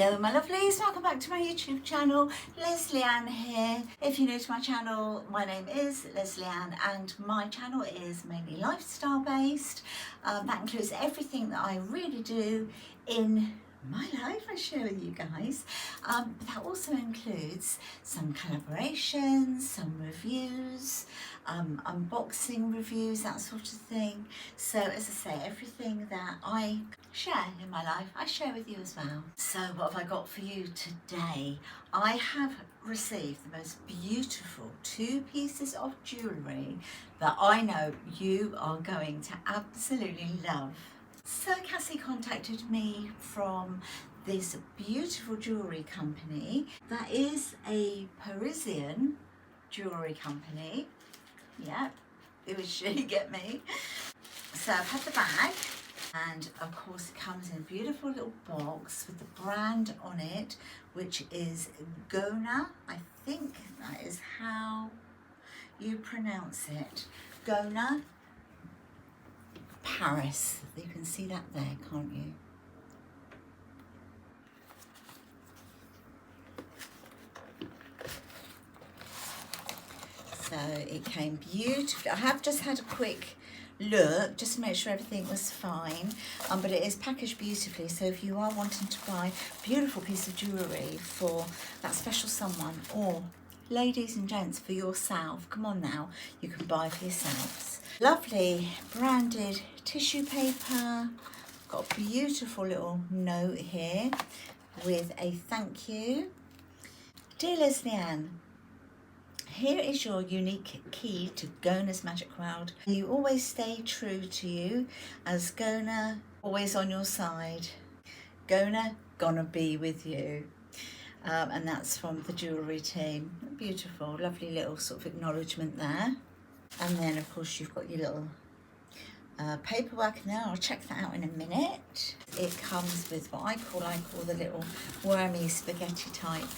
Hello my lovelies, welcome back to my YouTube channel. Lesleyanne here. If you're new to my channel, my name is Lesleyanne and my channel is mainly lifestyle based. That includes everything that I really do in my life I share with you guys, but that also includes some collaborations, some reviews, unboxing reviews, that sort of thing. So as I say, everything that I share in my life I share with you as well. So what have I got for you today? I have received the most beautiful 2 pieces of jewellery that I know you are going to absolutely love. So Cassie contacted me from this beautiful jewellery company that is a Parisian jewellery company. Yeah, it was she, get me. So I've had the bag, and of course it comes in a beautiful little box with the brand on it, which is GONA. I think that is how you pronounce it. GONA Paris. You can see that there, can't you? So it came beautifully. I have just had a quick look just to make sure everything was fine, but it is packaged beautifully. So if you are wanting to buy a beautiful piece of jewellery for that special someone, or ladies and gents for yourself, come on now, you can buy for yourselves. Lovely branded tissue paper. Got a beautiful little note here with a thank you. Dear Lesleyanne, here is your unique key to GONA's magic world. You always stay true to you, as GONA always on your side. GONA gonna be with you. And that's from the jewellery team. Beautiful, lovely little sort of acknowledgement there. And then of course you've got your little paperwork in there. I'll check that out in a minute. It comes with what I call the little wormy spaghetti type,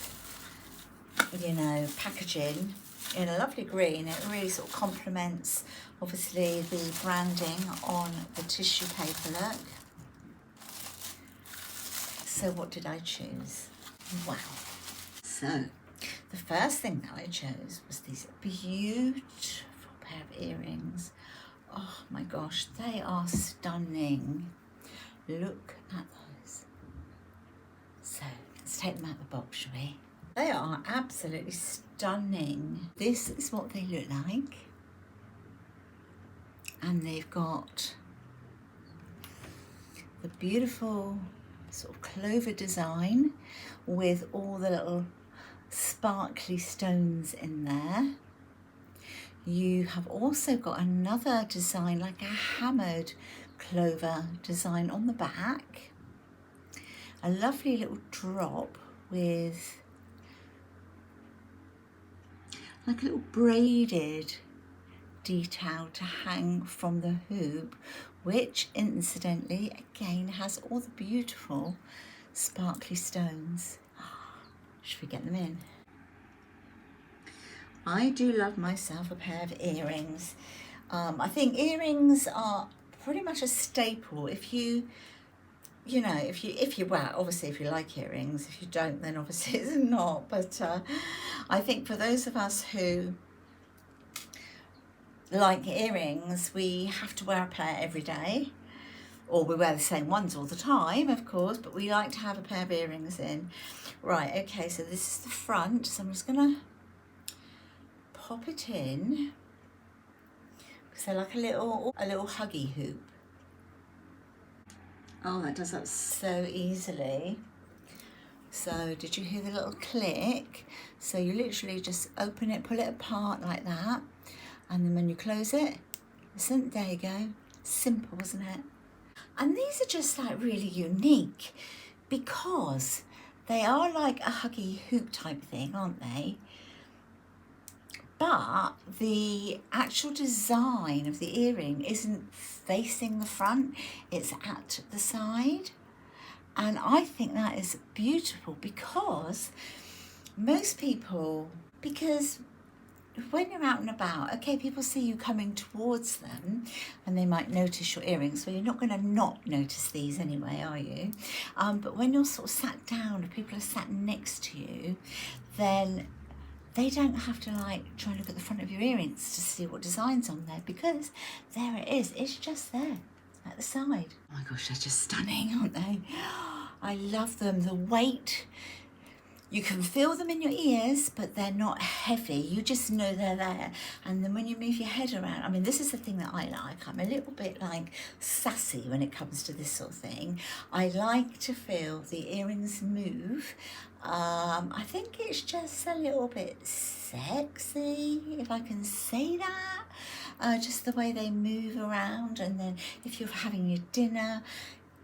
you know, packaging in a lovely green. It really sort of complements obviously the branding on the tissue paper, look. So what did I choose? Wow. So the first thing that I chose was these beautiful pair of earrings. Oh my gosh, they are stunning. Look at those. So let's take them out of the box, shall we? They are absolutely stunning. This is what they look like. And they've got the beautiful sort of clover design with all the little sparkly stones in there. You have also got another design, like a hammered clover design on the back. A lovely little drop with like a little braided detail to hang from the hoop, which incidentally again has all the beautiful sparkly stones. Should we get them in? I do love myself a pair of earrings. I think earrings are pretty much a staple. If you well, obviously if you like earrings. If you don't, then obviously it's not. But I think for those of us who like earrings, we have to wear a pair every day, or we wear the same ones all the time, of course, but we like to have a pair of earrings in. Right, okay, so this is the front, so I'm just gonna pop it in, because they're like a little huggy hoop. Oh, that does that so easily. So did you hear the little click? So you literally just open it, pull it apart like that, and then when you close it, listen, there you go. Simple, isn't it? And these are just like really unique because they are like a huggy hoop type thing, aren't they? But the actual design of the earring isn't facing the front, it's at the side. And I think that is beautiful because most people, because when you're out and about, okay, people see you coming towards them and they might notice your earrings. Well, you're not going to not notice these anyway, are you? But when you're sort of sat down, if people are sat next to you, then they don't have to like try and look at the front of your earrings to see what design's on there, because there it is. It's just there at the side. Oh my gosh, they're just stunning, aren't they? I love them. The weight, you can feel them in your ears, but they're not heavy. You just know they're there. And then when you move your head around, I mean, this is the thing that I like. I'm a little bit like sassy when it comes to this sort of thing. I like to feel the earrings move. I think it's just a little bit sexy, if I can say that. Just the way they move around. And then if you're having your dinner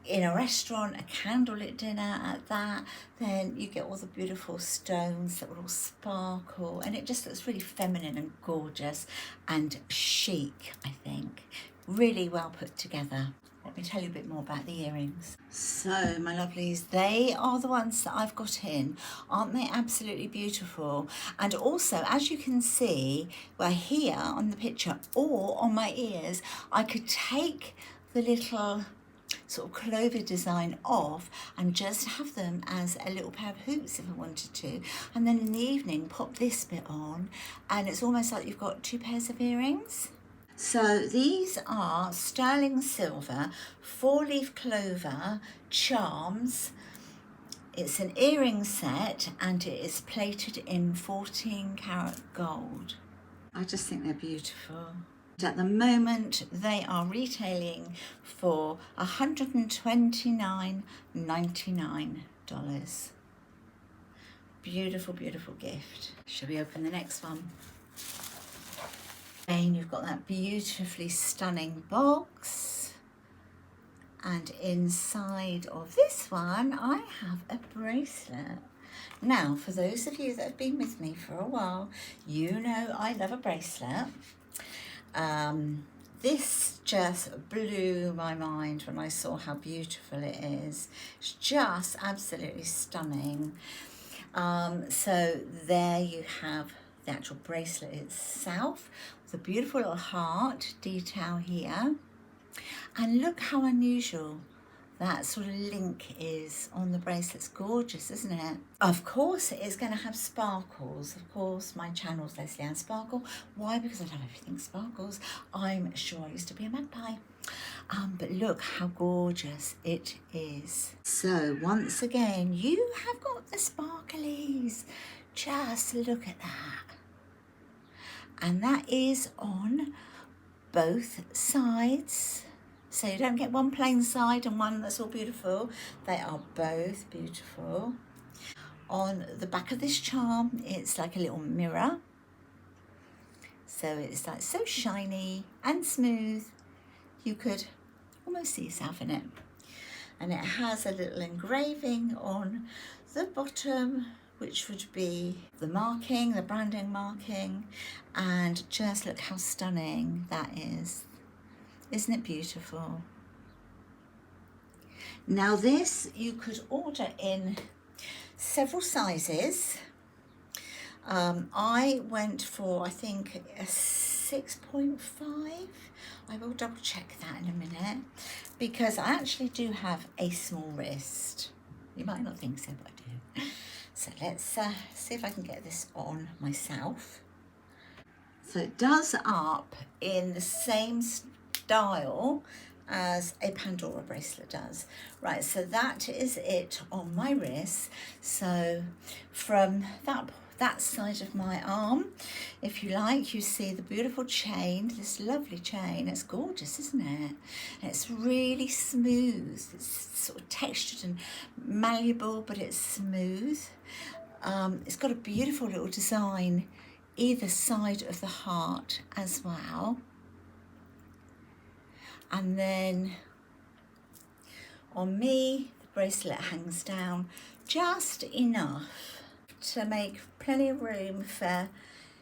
in a restaurant, a candlelit dinner at that, then you get all the beautiful stones that will all sparkle, and it just looks really feminine and gorgeous and chic, I think. Really well put together. Let me tell you a bit more about the earrings. So, my lovelies, they are the ones that I've got in. Aren't they absolutely beautiful? And also, as you can see, well, here on the picture or on my ears, I could take the little sort of clover design off and just have them as a little pair of hoops if I wanted to, and then in the evening pop this bit on, and it's almost like you've got two pairs of earrings. So these are sterling silver 4-leaf clover charms. It's an earring set and it is plated in 14 karat gold. I just think they're beautiful. At the moment, they are retailing for $129.99. Beautiful, beautiful gift. Shall we open the next one? Again, you've got that beautifully stunning box. And inside of this one, I have a bracelet. Now, for those of you that have been with me for a while, you know I love a bracelet. This just blew my mind when I saw how beautiful it is. It's just absolutely stunning. So there you have the actual bracelet itself with a beautiful little heart detail here. And look how unusual that sort of link is on the bracelet. It's gorgeous, isn't it? Of course it is going to have sparkles. Of course, my channel's Lesleyanne Sparkle. Why? Because I love everything sparkles. I'm sure I used to be a magpie. But look how gorgeous it is. So once again, you have got the sparklies. Just look at that. And that is on both sides. So you don't get one plain side and one that's all beautiful. They are both beautiful. On the back of this charm, it's like a little mirror. So it's like so shiny and smooth. You could almost see yourself in it. And it has a little engraving on the bottom, which would be the marking, the branding marking. And just look how stunning that is. Isn't it beautiful? Now this you could order in several sizes. I went for, I think, a 6.5. I will double check that in a minute, because I actually do have a small wrist. You might not think so, but I do. So let's see if I can get this on myself. So it does up in the same style as a Pandora bracelet does. Right, so that is it on my wrist. So from that side of my arm, if you like, you see the beautiful chain, this lovely chain. It's gorgeous, isn't it? And it's really smooth. It's sort of textured and malleable, but it's smooth. It's got a beautiful little design either side of the heart as well. And then on me, the bracelet hangs down just enough to make plenty of room for,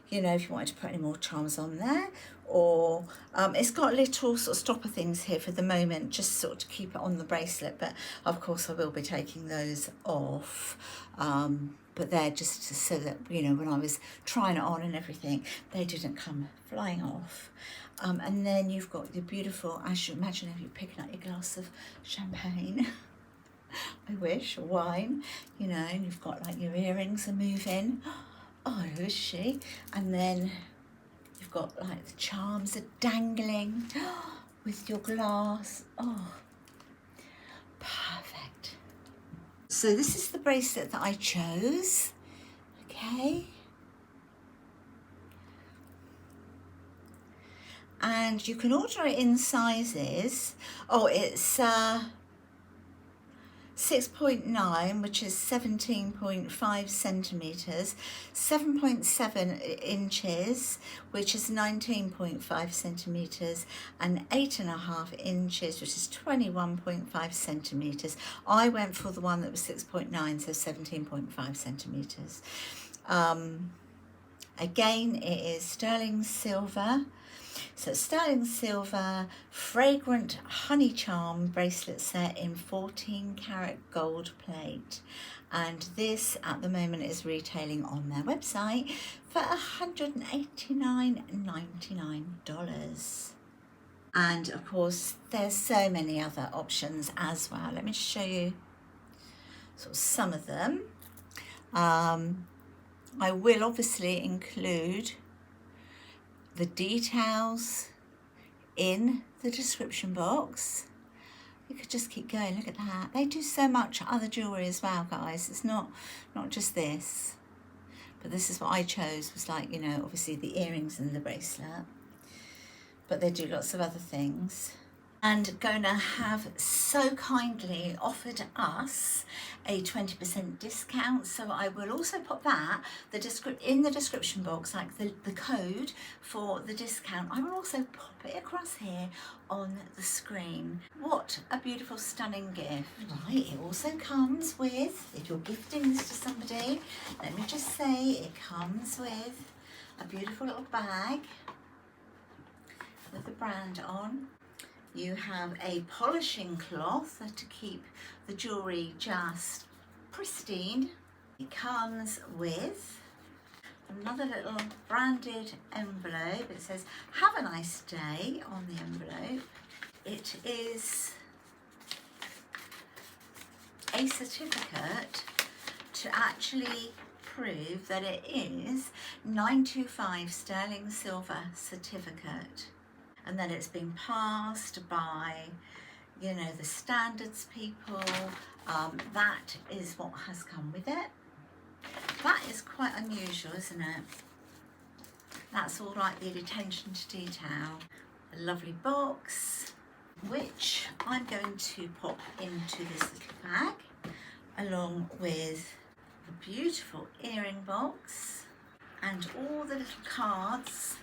you know, if you wanted to put any more charms on there, or it's got little sort of stopper things here for the moment, just sort of to keep it on the bracelet, but of course I will be taking those off but they're just so that, you know, when I was trying it on and everything, they didn't come flying off. And then you've got the beautiful, I should imagine if you're picking up your glass of champagne, I wish, or wine, you know, and you've got like your earrings are moving. Oh, who is she? And then you've got like the charms are dangling with your glass. Oh, perfect. So this is the bracelet that I chose. Okay. And you can order it in sizes. Oh, it's 6.9, which is 17.5 centimeters, 7.7 inches, which is 19.5 centimeters, and 8.5 inches, which is 21.5 centimeters. I went for the one that was 6.9, so 17.5 centimeters. Again, it is sterling silver. So sterling silver, fragrant honey charm bracelet set in 14 karat gold plate. And this at the moment is retailing on their website for $189.99. And of course, there's so many other options as well. Let me just show you sort of some of them. I will obviously include the details in the description box. You could just keep going, look at that. They do so much other jewellery as well, guys. It's not just this. But this is what I chose, was like, you know, obviously the earrings and the bracelet. But they do lots of other things. And GONA have so kindly offered us a 20% discount, so I will also put that in the description box, like the code for the discount. I will also pop it across here on the screen. What a beautiful, stunning gift. Right, it also comes with, if you're gifting this to somebody, let me just say it comes with a beautiful little bag with the brand on. You have a polishing cloth to keep the jewellery just pristine. It comes with another little branded envelope. It says, "Have a nice day" on the envelope. It is a certificate to actually prove that it is 925 sterling silver certificate. And then it's been passed by, you know, the standards people. That is what has come with it. That is quite unusual, isn't it? That's all like the attention to detail. A lovely box, which I'm going to pop into this little bag, along with the beautiful earring box and all the little cards.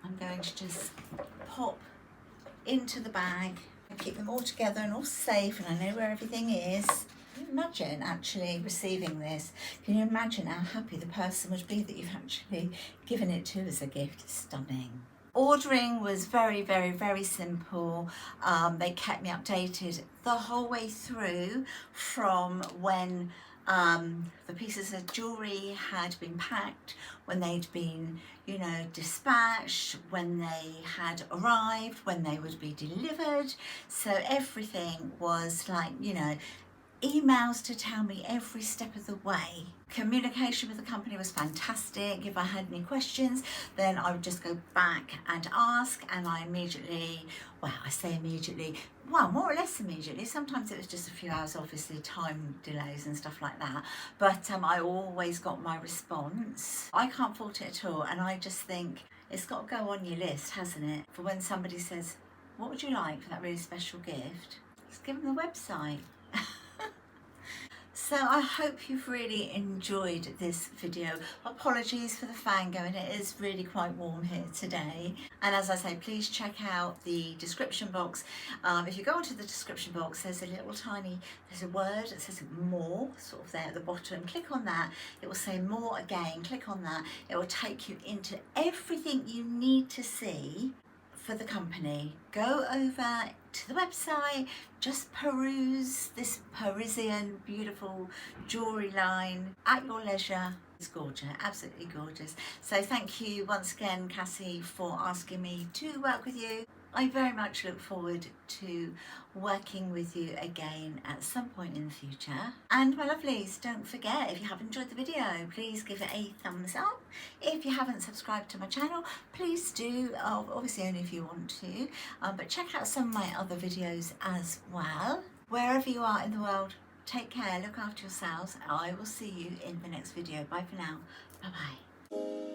I'm going to just pop into the bag and keep them all together and all safe, and I know where everything is. Can you imagine actually receiving this? Can you imagine how happy the person would be that you've actually given it to as a gift? It's stunning. Ordering was very, very, very simple. They kept me updated the whole way through, from when the pieces of jewellery had been packed, when they'd been, you know, dispatched, when they had arrived, when they would be delivered. So everything was like, you know, emails to tell me every step of the way. Communication with the company was fantastic. If I had any questions, then I would just go back and ask, and I immediately, well, I say immediately, well, more or less immediately. Sometimes it was just a few hours, obviously time delays and stuff like that, but I always got my response. I can't fault it at all, and I just think it's got to go on your list, hasn't it? For when somebody says, what would you like for that really special gift? Just give them the website. So I hope you've really enjoyed this video. Apologies for the fan going, it is really quite warm here today. And as I say, please check out the description box. If you go into the description box, there's a word that says more, sort of there at the bottom. Click on that, it will say more again, click on that. It will take you into everything you need to see for the company. Go over to the website, just peruse this Parisian beautiful jewellery line at your leisure. It's gorgeous, absolutely gorgeous. So thank you once again, Cassie, for asking me to work with you. I very much look forward to working with you again at some point in the future. And my lovelies, don't forget, if you have enjoyed the video, please give it a thumbs up. If you haven't subscribed to my channel, please do, obviously only if you want to, but check out some of my other videos as well. Wherever you are in the world, take care, look after yourselves. I will see you in the next video. Bye for now. Bye bye.